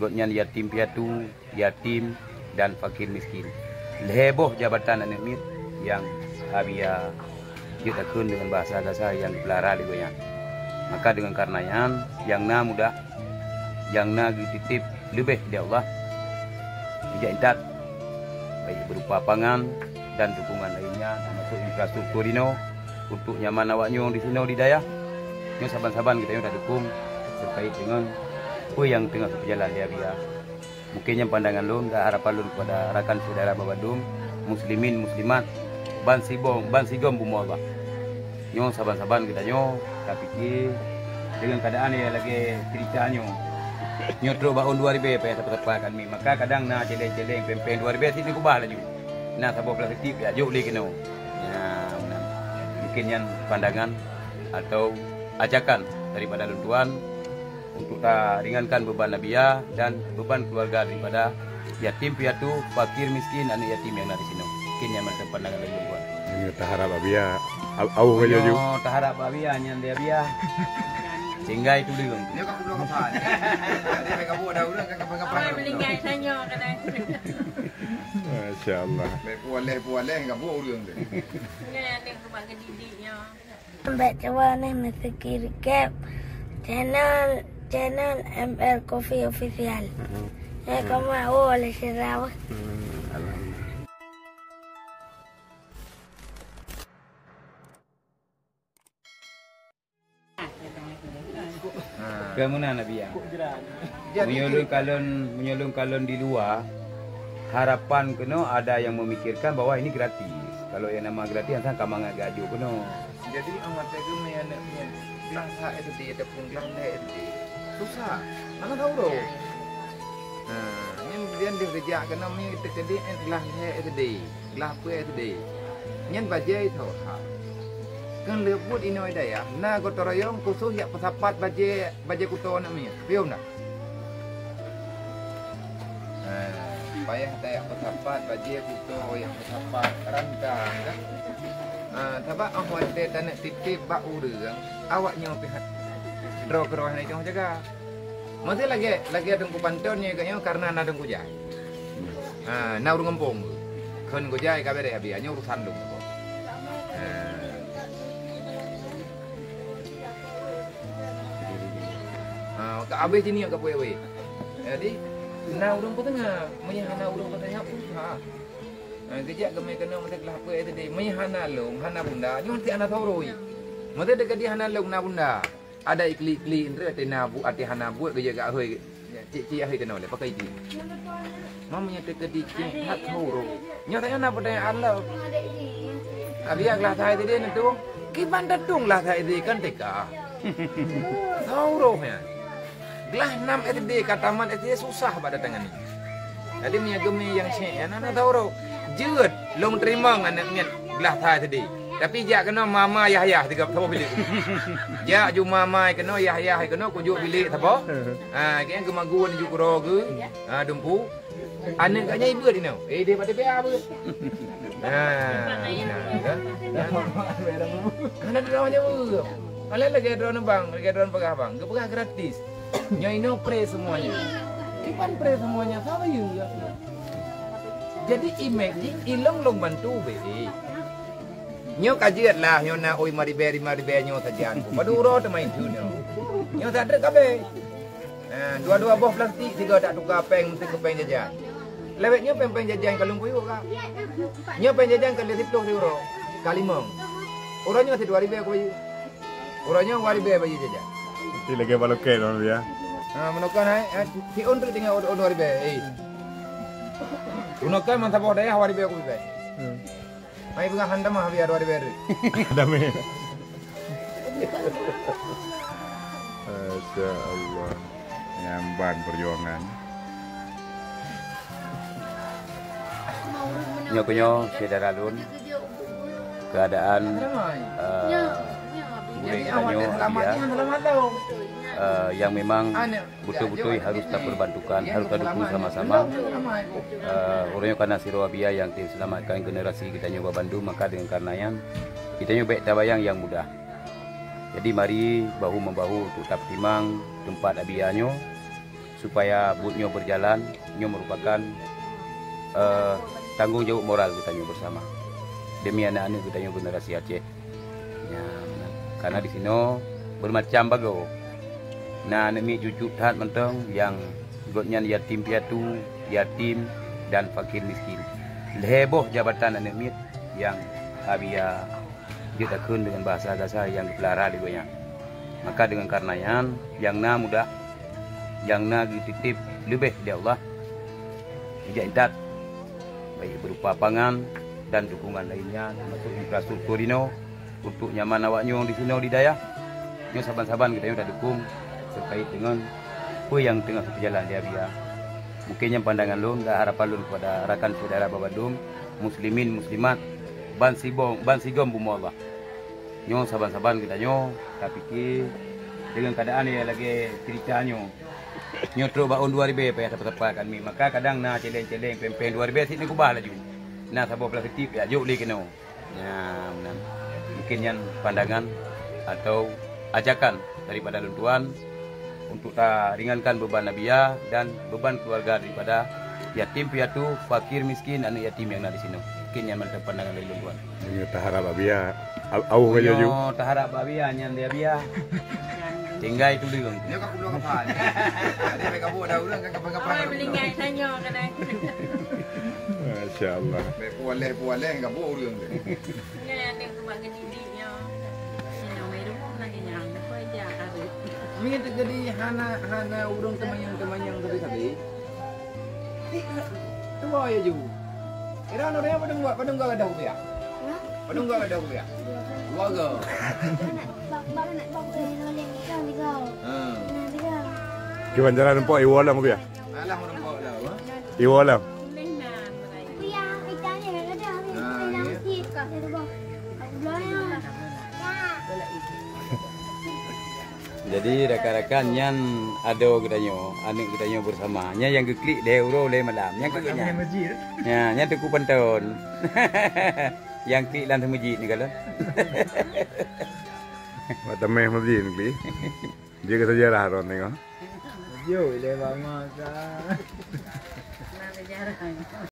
gotnya yatim piatu, yatim dan fakir miskin. Leboh jabatan anak mit yang abia ditakun dengan bahasa yang dipelara di goyang. Maka dengan karenanya yang na mudah, yang na dititip lebih di Allah, dijadikan baik berupa pangan dan dukungan lainnya, termasuk infrastruktur dino untuk nyaman awaknya di sini di daya. Nyo saban-saban kita yang dukung terkait dengan apa yang tengah berjalan dia biar. Mungkin yang pandangan lu, nggak harapan lu kepada rakan saudara Babadum, muslimin muslimat, ban sigom bumu Allah. Nyo saban-saban kita nyo, tapi dengan keadaan yang lagi ceritanya. Nyo terus bahun 2000 pe tepat kami. Maka kadang na jeleng-jeleng pempen 2000 sini kubah lagi. Nah sabab plastik ya jauh lagi kena. Nah, mungkin yang pandangan atau ajakan daripada Tuan untuk ringankan beban Nabiya dan beban keluarga daripada yatim piatu, fakir miskin, anak yatim yang ada di sini. Mungkin yang macam pandangan dari Tuan. Ini taharap Abiya, au kayo ju. Taharap Abiya yang dia Abiya. Sehingga itu dulu. Nếu các belum apa, dia mereka buat dah ulang kapan-kapan. Melingkai tanya kadang. Masya Allah. Puan-puan enggak buat ulang deh. Ni ada rumah kedidiknya. Baca warna mesti recap channel ML Coffee Official. Kamu oleh Sarawak. Kemudian Nabiya. Menyelung kalon di luar, harapan kena ada yang memikirkan bahwa ini gratis. Kalau yang nama gratis, yang sama agak gajo kena. Jadi amat itu punya gelasa itu dia ada pun gelasa itu susah. Mana tahu doh. Nah, ini dia kerja kena punya terjadi gelasa itu dia, gelasa itu dia. Nyen bajai tahu ha. Kan lebut ini ada ya. Nah gotoroyong khusus ya pesapat bajai kuto namanya. Pium nak. Payah ada yang pesapat bajai kuto yang pesapat rantang kan. Tapi aku ada tanah titip bak urang, awaknya pihak draw keroh ni jong jaga. Masih lagi ada kubantonnya kayaknya karena ada kujai. Na urang kampung. Kan kujai kabeh dia biarnya urusan dong. Habis ini agak boleh. Jadi, na urang pun tengah, menyahana urang pun tengah usaha. Kejap kami kena mesti kelah apa itu dia. Menyahana long, hana bunda. Ni mesti anak tahu roi. Mesti dekat dia hana long na bunda. Ada ikli indra tena bu ati hana buat kerja kat hoi. Cik ahli tena boleh pakai ji. Mamanya dekat di tak tahu roi. Nyatanya na pada Allah. Abia kelah saya itu dia tu. Kiban datung lah saya itu kan teka. Tahu roi ya. Gelah 6 SD kataman SD susah pada tangan ni. Jadi punya gemi yang syek, anak tahu ro. Jeut long terima anaknya gelah thai tadi. Tapi jak kena mama Yahya tiga tahu bilik. Jak ju mama kena Yahya kena kujuk bilik tahu. Kaya gemaguan ju kuro ke. Dumpu. Anak katnya ibu di no. Dia pada be apa. Anak drone je. Kalau lagi drone bang, lagi drone pegah bang. Kepegah gratis. Nyai no pre semuanya. Ipan pre semuanya sama you. Jadi image ilong long bantu be. Nyo kajiat lah nyo na oi mari be nyo sajian. Maduro temai tu nyo. Nyo tak ada kabe. Dua-dua boh plastik tiga tak tukar peng mesti ke peng jajan. Lewet nyo peng jajan kalung puyu ka. Nyo peng jajan kali 10 euro. Kali mong. Orangnya masih 2000 aku baju. Orangnya 2000 baju jajan. Ini lagi baloket orang dia. Menukan si on tu tinggal on 2000. Menukan mantap boh daya 2000 aku baju. Mai bukan hantam mah biar 2000. Dame. Masya Allah. Nyamban perjuangan. Nyo saudara lun keadaan yang memang betul-betul harus kita perbantukan, harus kita dukung sama-sama. Orangnya karena Sirowabia yang selamatkan generasi kita nyoba Bandung, maka dengan karenanya kita nyoba tabayang yang mudah. Jadi mari bahu membahu untuk tak timang tempat abianyo supaya butnya berjalan. Ini merupakan tanggung jawab moral kita bersama demi anak-anak kita generasi Aceh. Ya, karena di sini bermacam bago. Nah, nemi cucu tahat mentong yang gotnya yatim piatu, yatim dan fakir miskin. Leboh jabatan anak mit yang abia ditakun dengan bahasa Gaza yang dipelara di goyang. Maka dengan karenanya yang na muda, yang na dititip lebih di Allah, tidak baik berupa pangan dan dukungan lainnya termasuk infrastruktur dino untuk nyaman awaknya di sini di daya. Nyo saban-saban kita sudah dukung terkait dengan apa yang tengah berjalan di Abia. Mungkin yang pandangan lun dan harapan lun kepada rakan saudara babadum muslimin muslimat ban sigom bumo Allah. Nyo saban-saban kita pikir dengan keadaan yang lagi ceritanya nyo terus baun 2000 payah tepat kami. Maka kadang na celeng-celeng pempen 2000 sini kubah laju. Nah sabo plastik ya juk li keno. Ya, mungkin yang pandangan atau ajakan daripada luntuan untuk ringankan beban Abia dan beban keluarga daripada yatim piatu, fakir miskin, anak yatim yang ada di sini. Mungkin yang mantap pandangan dari luntuan. Ini taharap Abia au ke Jojo. Taharap Abia yang dia Abia. Tinggal itu dulu. Dia kau belum kapan. Dia mereka buat dah ulang kan kapan-kapan. Oi belingai tanya kadang. Masya Allah. Puan-puan enggak buat ulang tu. Ngai aning rumah ngedidiknya. Yang mai rumah lagi yang kau aja hari. Mungkin terjadi hana urung temayang tadi. Tua ya ju. Kira orang yang padung gak ada rupiah. Padung gak ada rupiah. Dua ke? Kiwan jalan empok iwo lang Abia. Alah orang bawa dah. Iwo lang. Boleh nan mulai. Jadi rakan-rakan yang ada katanya, anak katanya bersama. Nya yang keklik le euro le malam. Yang kekliknya. Ya, nya teku penton. Yang klik lan masjid ni kalau. Mata meh masjid ni. Dia kata sejarah ron tengok. Yo, le vamos a... Nah, sejarah.